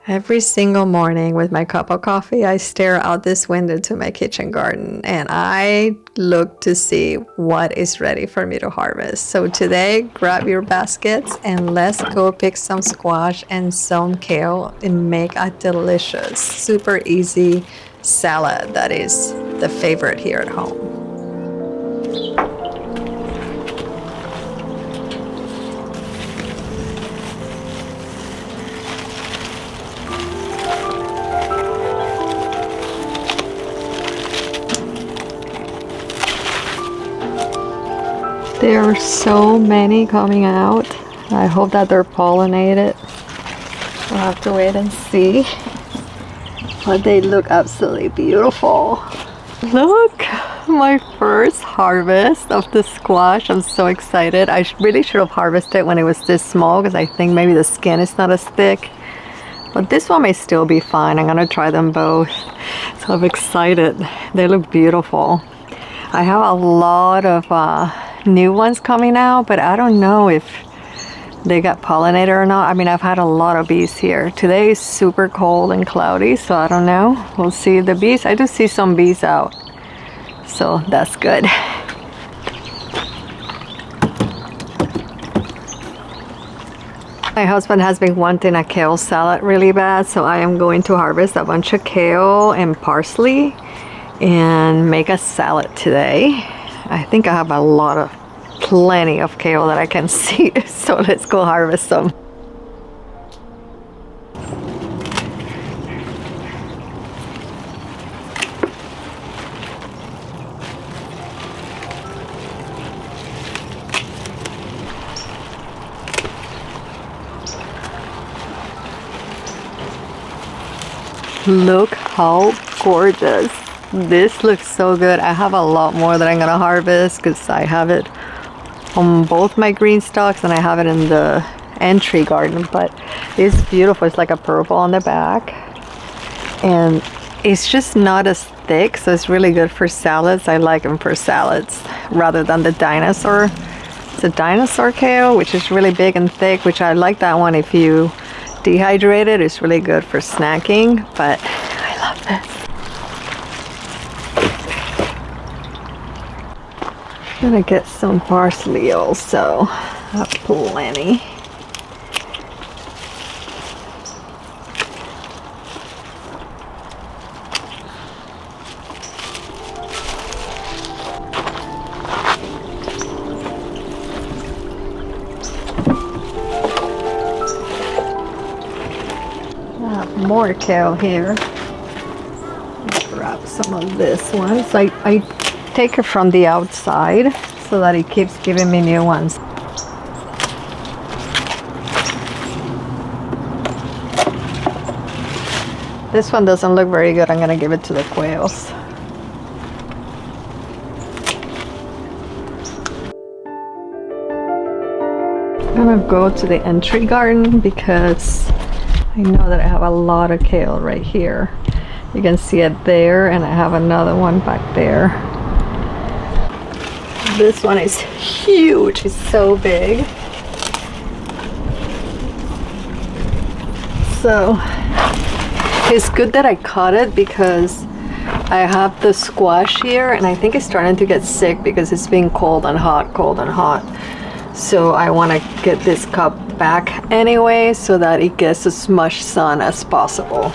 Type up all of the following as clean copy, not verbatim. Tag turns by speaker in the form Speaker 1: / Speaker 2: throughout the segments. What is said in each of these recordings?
Speaker 1: Every single morning with my cup of coffee, I stare out this window to my kitchen garden and I look to see what is ready for me to harvest. So today, grab your baskets and let's go pick some squash and some kale and make a delicious, super easy salad that is the favorite here at home. There are so many coming out. I hope that they're pollinated. We'll have to wait and see. But they look absolutely beautiful. Look, my first harvest of the squash. I'm so excited. I really should have harvested when it was this small because I think maybe the skin is not as thick. But this one may still be fine. I'm gonna try them both. So I'm excited. They look beautiful. I have a lot of new ones coming out, but I don't know if they got pollinated or not. I mean, I've had a lot of bees here. Today is super cold and cloudy, so I don't know. We'll see the bees. I do see some bees out, so that's good. My husband has been wanting a kale salad really bad, so I am going to harvest a bunch of kale and parsley and make a salad today. I think I have plenty of kale that I can see, so let's go harvest some. Look how gorgeous. This looks so good. I have a lot more that I'm gonna harvest because I have it on both my green stalks and I have it in the entry garden, but it's beautiful. It's like a purple on the back and it's just not as thick, so it's really good for salads. I like them for salads rather than the dinosaur. It's a dinosaur kale, which is really big and thick, which I like that one if you dehydrate it. It's really good for snacking, but I love this. I'm gonna get some parsley also. I have plenty. I have more kale here. Let's grab some of this one. So I take it from the outside so that it keeps giving me new ones. This one doesn't look very good. I'm gonna give it to the quails. I'm gonna go to the entry garden because I know that I have a lot of kale right here. You can see it there, and I have another one back there. This one is huge. It's so big. So it's good that I cut it because I have the squash here and I think it's starting to get sick because it's been cold and hot, cold and hot. So I want to get this cup back anyway so that it gets as much sun as possible.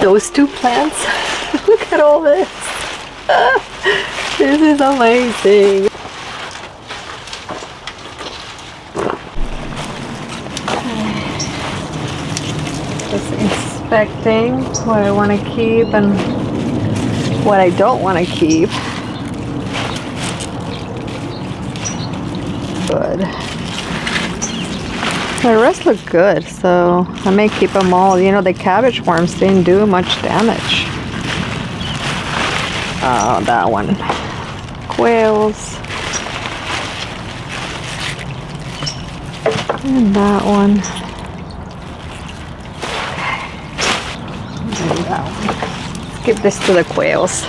Speaker 1: Those two plants, look at all this. This is amazing. Just inspecting what I want to keep and what I don't want to keep. Good. The rest look good, so I may keep them all. You know, the cabbage worms didn't do much damage. Oh, that one. Quails. And that one. And that one. Let's give this to the quails.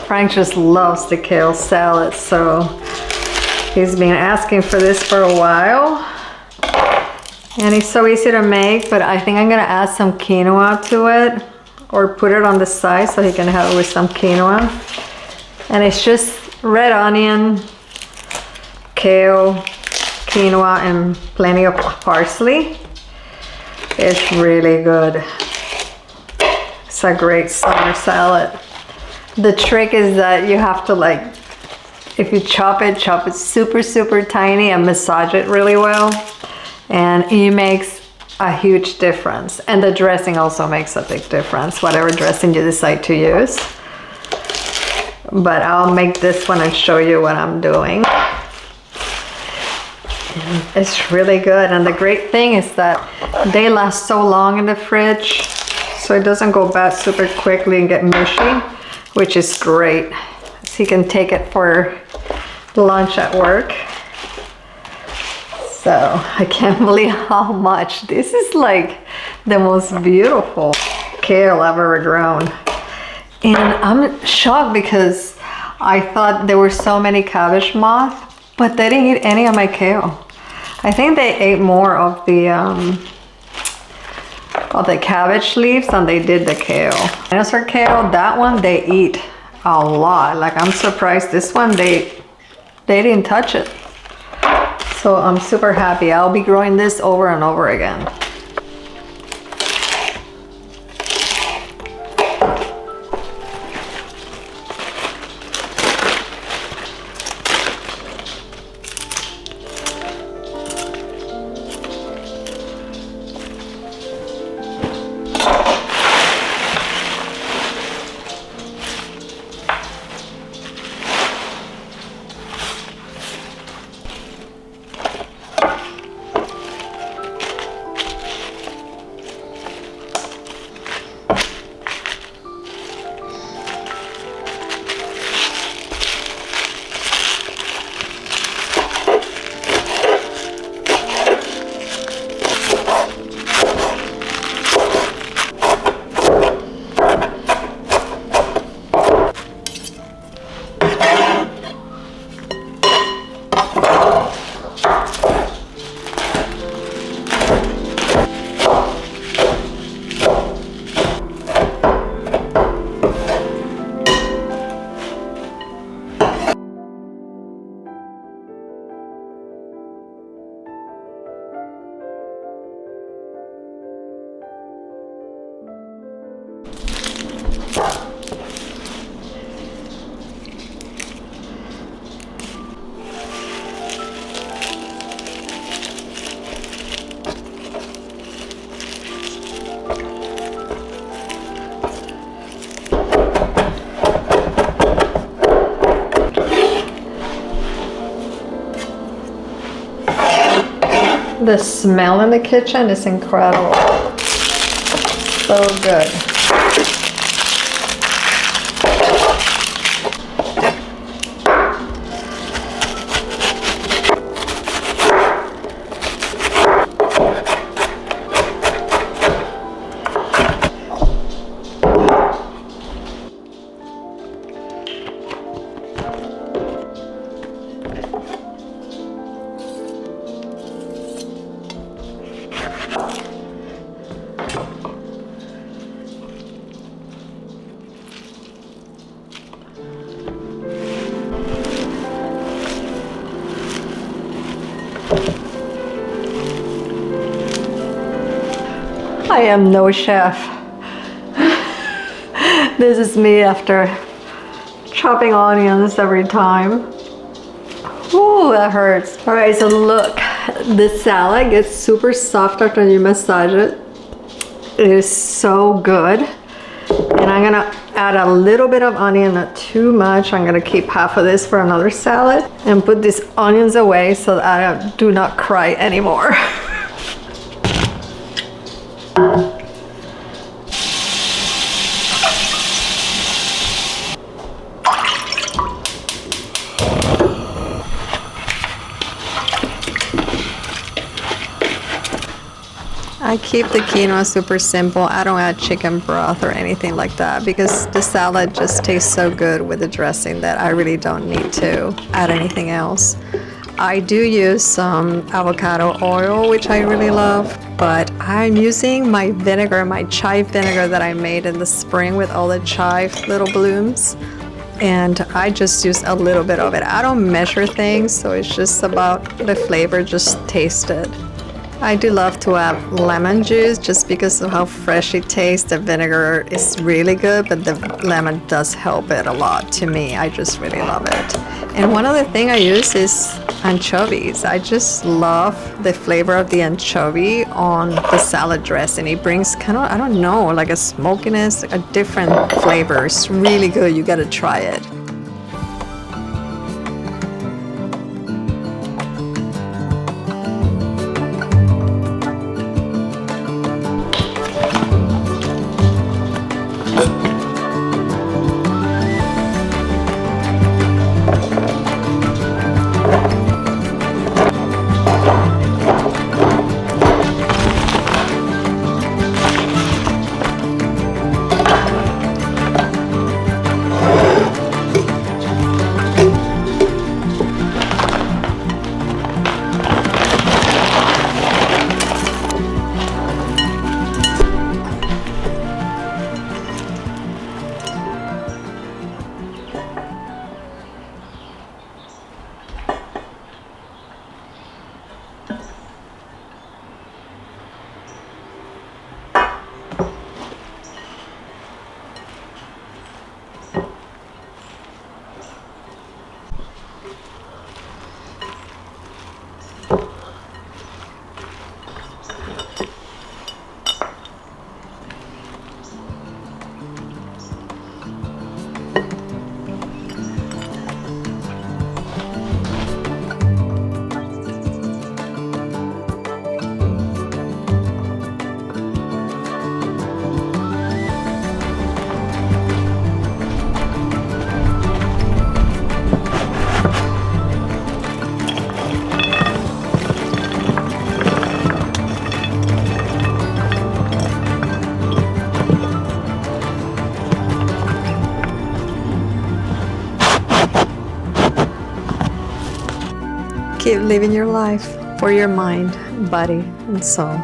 Speaker 1: Frank just loves the kale salad, so he's been asking for this for a while. And it's so easy to make, but I think I'm gonna add some quinoa to it, or put it on the side so he can have it with some quinoa. And it's just red onion, kale, quinoa, and plenty of parsley. It's really good. It's a great summer salad. The trick is that you have to, like, if you chop it super tiny and massage it really well, and it makes a huge difference. And the dressing also makes a big difference, whatever dressing you decide to use. But I'll make this one and show you what I'm doing. And it's really good, and the great thing is that they last so long in the fridge, so it doesn't go bad super quickly and get mushy, which is great. So you can take it for lunch at work. So I can't believe how much. This is like the most beautiful kale I've ever grown. And I'm shocked because I thought there were so many cabbage moth, but they didn't eat any of my kale. I think they ate more of the cabbage leaves than they did the kale. Dinosaur kale, that one they eat a lot. Like, I'm surprised this one they didn't touch it. So I'm super happy. I'll be growing this over and over again. The smell in the kitchen is incredible. So good. I am no chef. This is me after chopping onions every time. Ooh, that hurts. All right, so look, the salad gets super soft after you massage it. It is so good. And I'm gonna add a little bit of onion, not too much. I'm gonna keep half of this for another salad and put these onions away so that I do not cry anymore. I keep the quinoa super simple. I don't add chicken broth or anything like that because the salad just tastes so good with the dressing that I really don't need to add anything else. I do use some avocado oil, which I really love, but I'm using my vinegar, my chive vinegar that I made in the spring with all the chive little blooms. And I just use a little bit of it. I don't measure things, so it's just about the flavor, just taste it. I do love to add lemon juice just because of how fresh it tastes. The vinegar is really good, but the lemon does help it a lot to me. I just really love it. And one other thing I use is anchovies. I just love the flavor of the anchovy on the salad dressing. It brings kind of, I don't know, like a smokiness, a different flavor. It's really good. You gotta try it. Keep living your life for your mind, body, and soul.